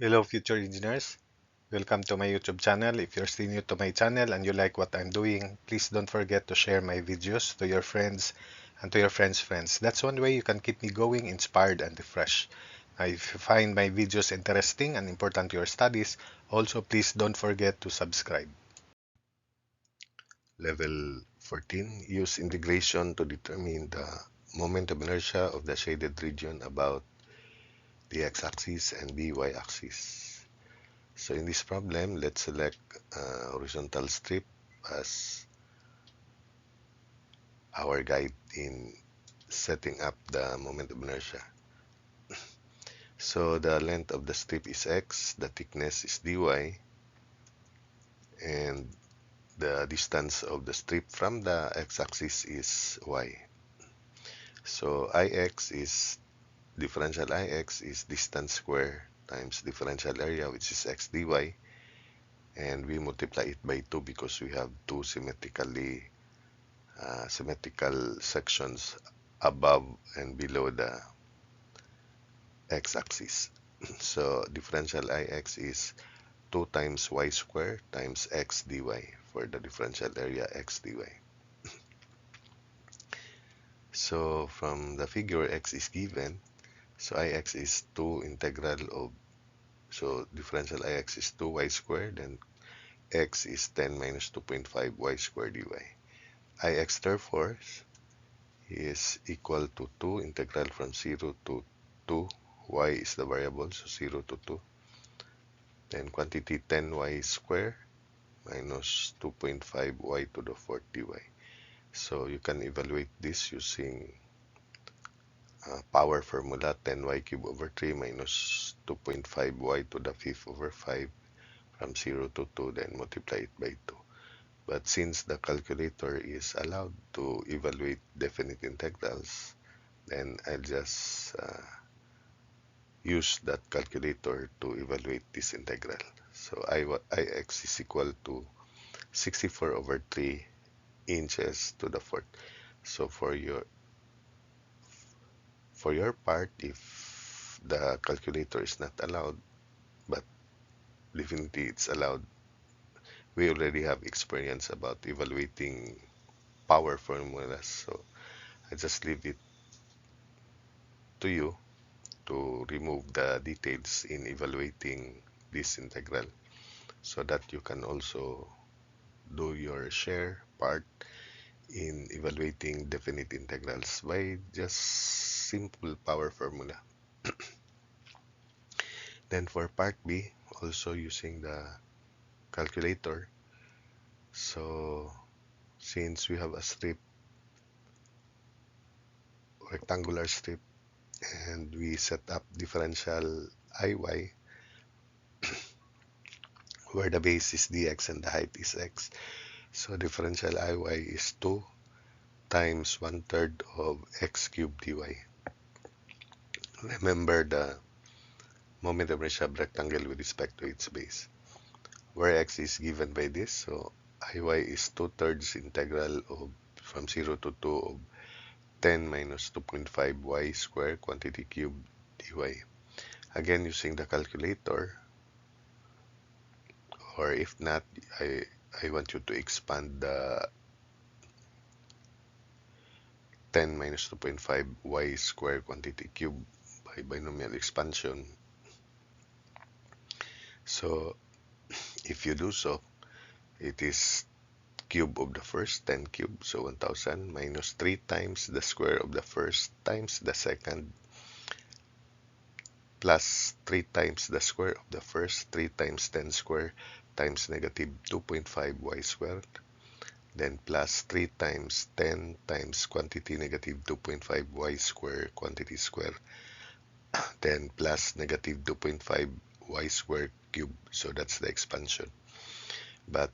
Hello, future engineers. Welcome to my YouTube channel. If you're still new to my channel and you like what I'm doing, please don't forget to share my videos to your friends and to your friends' friends. That's one way you can keep me going, inspired, and refreshed. Now, if you find my videos interesting and important to your studies, also please don't forget to subscribe. Level 14, use integration to determine the moment of inertia of the shaded region about the x-axis and the y-axis. So in this problem, let's select horizontal strip as our guide in setting up the moment of inertia. So the length of the strip is x, the thickness is dy, and the distance of the strip from the x-axis is y. So differential Ix is distance square times differential area, which is x dy, and we multiply it by 2 because we have two symmetrical sections above and below the x-axis. So differential Ix is 2 times y square times x dy for the differential area x dy. So from the figure x is given, so Ix is 2 integral of, so differential Ix is 2y squared, then x is 10 minus 2.5 y squared dy. Ix therefore is equal to 2 integral from 0 to 2. Y is the variable, so 0 to 2. Then quantity 10y squared minus 2.5y to the fourth dy. So you can evaluate this using power formula, 10y cubed over 3 minus 2.5y to the fifth over 5 from 0 to 2, then multiply it by 2. But since the calculator is allowed to evaluate definite integrals, then I'll just use that calculator to evaluate this integral. So Ix is equal to 64 over 3 inches to the fourth. So for your part, if the calculator is not allowed, but definitely it's allowed, we already have experience about evaluating power formulas. So I just leave it to you to remove the details in evaluating this integral so that you can also do your share part in evaluating definite integrals by just simple power formula. Then for part B, also using the calculator. So since we have a rectangular strip, and we set up differential Iy where the base is dx and the height is x. So differential Iy is 2 times 1/3 of x cubed dy. Remember the moment of inertia of rectangle with respect to its base, where x is given by this. So Iy is 2/3 integral of from 0 to 2 of 10 minus 2.5 y squared quantity cubed dy. Again, using the calculator, or if not, I want you to expand the 10 minus 2.5 y squared quantity cube by binomial expansion. So if you do so, it is cube of the first, 10 cube, so 1000 minus 3 times the square of the first times the second plus 3 times the square of the first, 3 times 10 square times negative 2.5 y squared, then plus 3 times 10 times quantity negative 2.5 y square quantity square, then plus negative 2.5 y square cube. So that's the expansion. But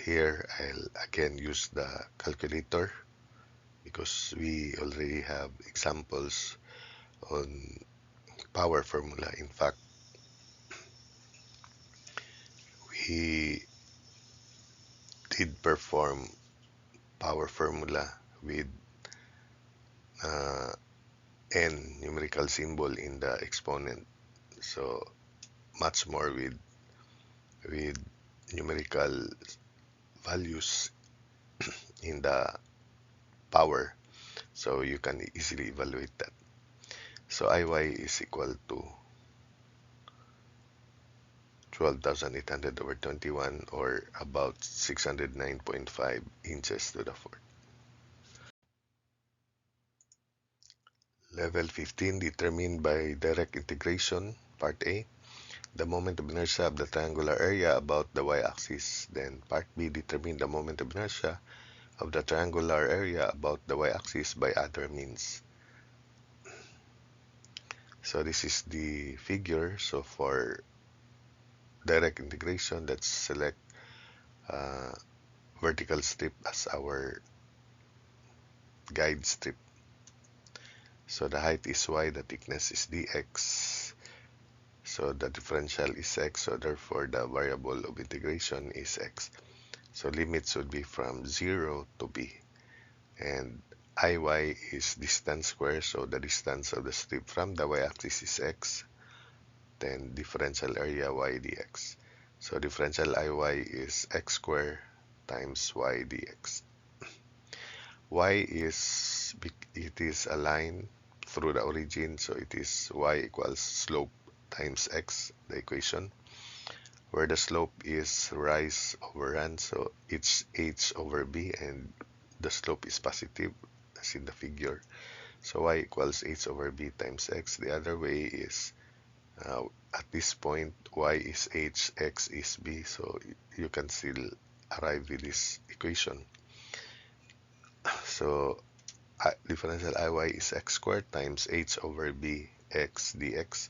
here I'll again use the calculator because we already have examples on power formula. In fact, we did perform power formula with n numerical symbol in the exponent. So much more with numerical values in the power, so you can easily evaluate that. So Iy is equal to 12,800 over 21, or about 609.5 inches to the fourth. Level 15, determined by direct integration. Part A, the moment of inertia of the triangular area about the y-axis. Then part B, determine the moment of inertia of the triangular area about the y-axis by other means. So this is the figure. So for direct integration, let's select uh, vertical strip as our guide strip. So the height is y, the thickness is dx. So the differential is x, so therefore the variable of integration is x. So limits would be from 0 to b. And Iy is distance square, so the distance of the strip from the y-axis is x. Then differential area y dx. So differential Iy is x square times y dx. Y is, it is a line through the origin, so it is y equals slope times x, the equation, where the slope is rise over run, so it's h over b, and the slope is positive as in the figure. So y equals h over b times x. The other way is at this point y is h, x is b, so you can still arrive with this equation. So differential Iy is x squared times h over b x dx.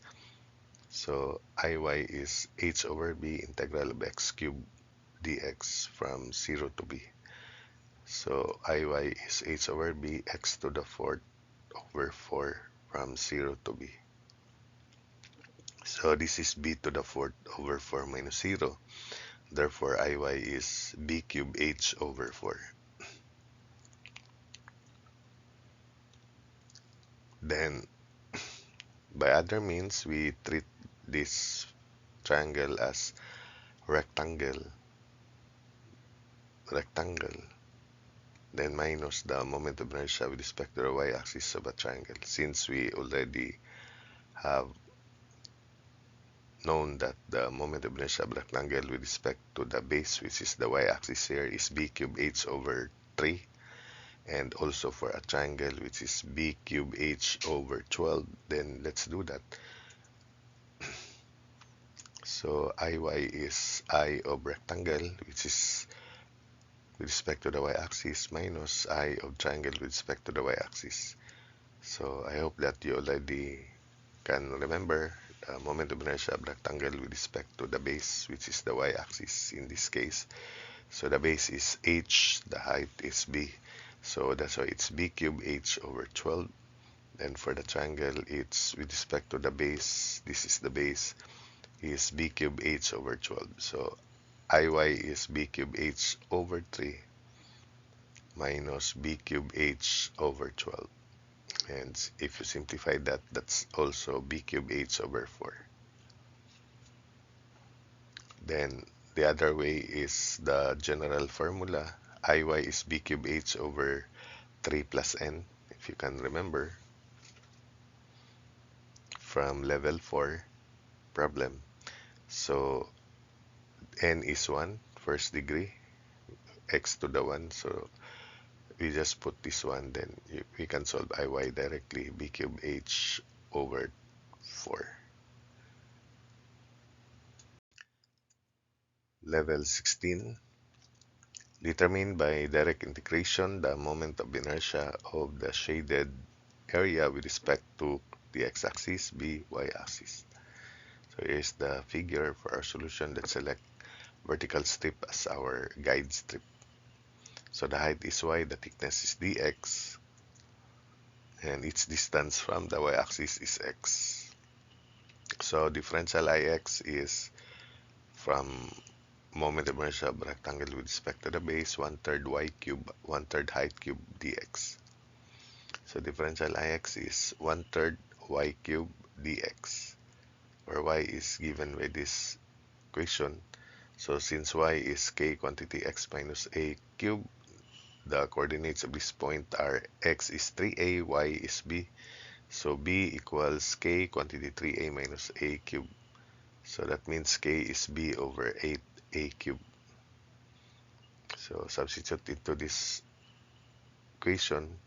So Iy is h over b integral of x cubed dx from 0 to b. So Iy is h over b x to the fourth over 4 from 0 to b. So this is b to the fourth over 4 minus 0. Therefore Iy is b cubed h over 4. Then by other means, we treat this triangle as rectangle, rectangle, then minus the moment of inertia with respect to the y-axis of a triangle, since we already have known that the moment of inertia of rectangle with respect to the base, which is the y-axis here, is b cubed h over 3, and also for a triangle, which is b cubed h over 12. Then let's do that. So Iy is I of rectangle, which is with respect to the y-axis, minus I of triangle with respect to the y-axis. So I hope that you already can remember the moment of inertia of rectangle with respect to the base, which is the y-axis in this case. So the base is h, the height is b. So that's why it's b cubed h over 12. Then for the triangle, it's with respect to the base, this is the base, is b cubed h over 12. So Iy is b cubed h over 3 minus b cubed h over 12. And if you simplify that, that's also b cubed h over 4. Then the other way is the general formula. Iy is b cubed h over 3 plus n, if you can remember from level 4 problem. So n is 1, first degree, x to the 1. So we just put this one, then we can solve Iy directly, b cubed h over 4. Level 16, determined by direct integration the moment of inertia of the shaded area with respect to the x-axis, b, y-axis. So here's the figure for our solution. Let's select vertical strip as our guide strip. So the height is y, the thickness is dx, and its distance from the y-axis is x. So differential Ix is from moment of inertia of rectangle with respect to the base, 1/3 y cube, 1/3 height cube dx. So differential Ix is 1/3 y cube dx, or y is given by this equation. So since y is k quantity x minus a cube, the coordinates of this point are x is 3a, y is b. So b equals k quantity 3a minus a cube. So that means k is b over 8a cube. So substitute into this equation.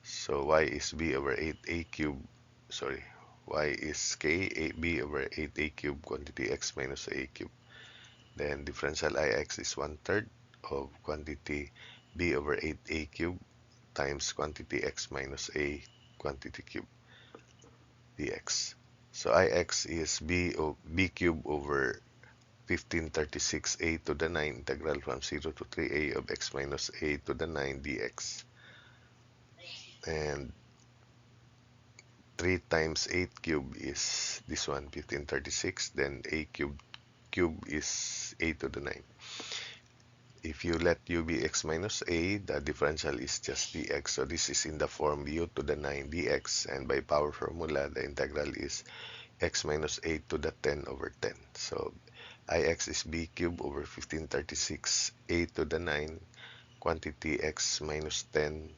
So y is b over 8a cube. Sorry, y is b over 8a cube quantity x minus a cube. Then differential ix is 1/3 of quantity b over 8a cube times quantity x minus a quantity cube dx. So ix is b cube over 1536 a to the 9 integral from 0 to 3a of x minus a to the 9 dx. And 3 times 8 cube is this one, 1536. Then a cube is a to the 9. If you let u be x minus a, the differential is just dx. So this is in the form u to the 9 dx. And by power formula, the integral is x minus a to the 10 over 10. So ix is b cube over 1536 a to the 9 quantity x minus a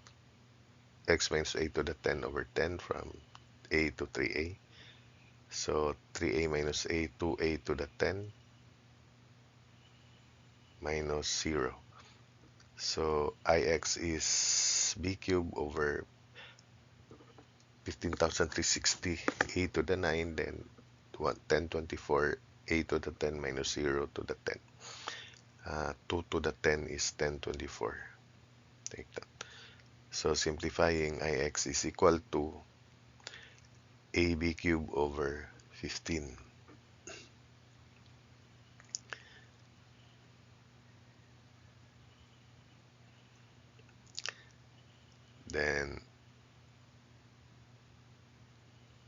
to the 10 over 10 from a to 3a. So 3a minus a, 2a to the 10 minus 0. So ix is b cube over 15,360 a to the 9, then 1024 a to the 10 minus 0 to the 10. 2 to the 10 is 1024. Take that. So simplifying, ix is equal to ab cube over 15. Then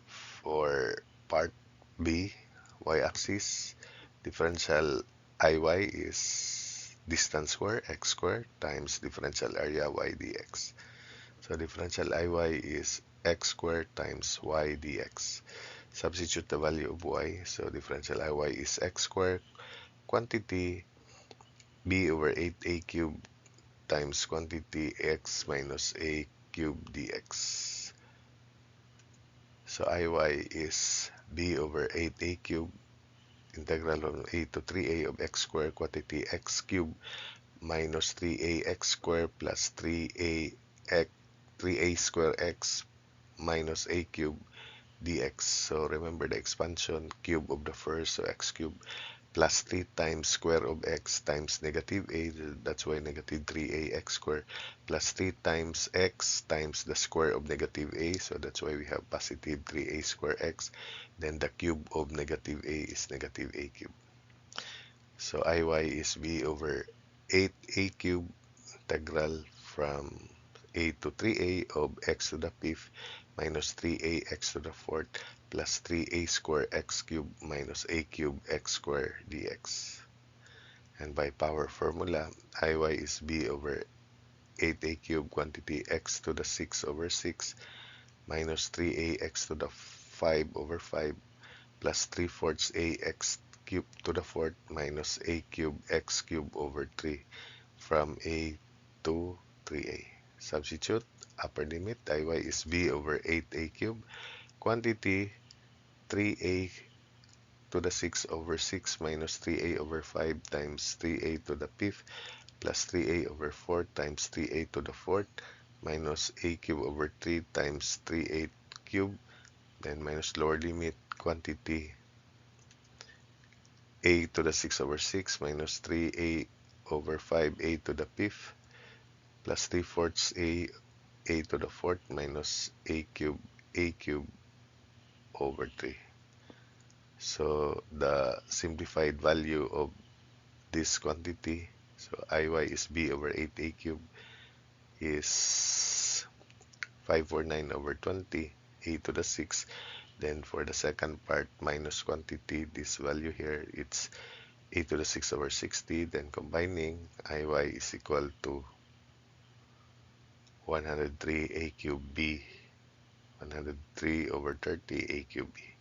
for part B, y-axis, differential Iy is distance square, x squared, times differential area y dx. So differential Iy is x squared times y dx. Substitute the value of y. So differential Iy is x squared, quantity b over 8a cubed times quantity x minus a cubed dx. So Iy is b over 8a cubed integral from a to 3a of x squared quantity x cubed minus 3a x squared plus 3a square x minus a cube dx. So remember the expansion, cube of the first, so x cube plus 3 times square of x times negative a, that's why negative 3a x squared, plus 3 times x times the square of negative a, so that's why we have positive 3a square x. Then the cube of negative a is negative a cube. So Iy is b over 8a cube integral from a to 3a of x to the fifth minus 3a x to the fourth plus 3a square x cube minus a cube x square dx. And by power formula, Iy is b over 8a cube quantity x to the 6 over 6 minus 3a x to the 5 over 5 plus 3/4 a x cube to the fourth minus a cube x cube over 3 from a to 3a. Substitute, upper limit, Iy is b over 8a cube, quantity 3a to the 6 over 6 minus 3a over 5 times 3a to the fifth plus 3a over 4 times 3a to the fourth minus a cube over 3 times 3a cube, then minus lower limit, quantity a to the 6 over 6 minus 3a over 5a to the fifth plus 3/4 a to the fourth minus a cube over 3. So the simplified value of this quantity, so Iy is b over 8a cube, is 549 over 20, a to the 6. Then for the second part, minus quantity, this value here, it's a to the 6 over 60. Then combining, Iy is equal to 103 a cube b, 103 over 30 a cube b.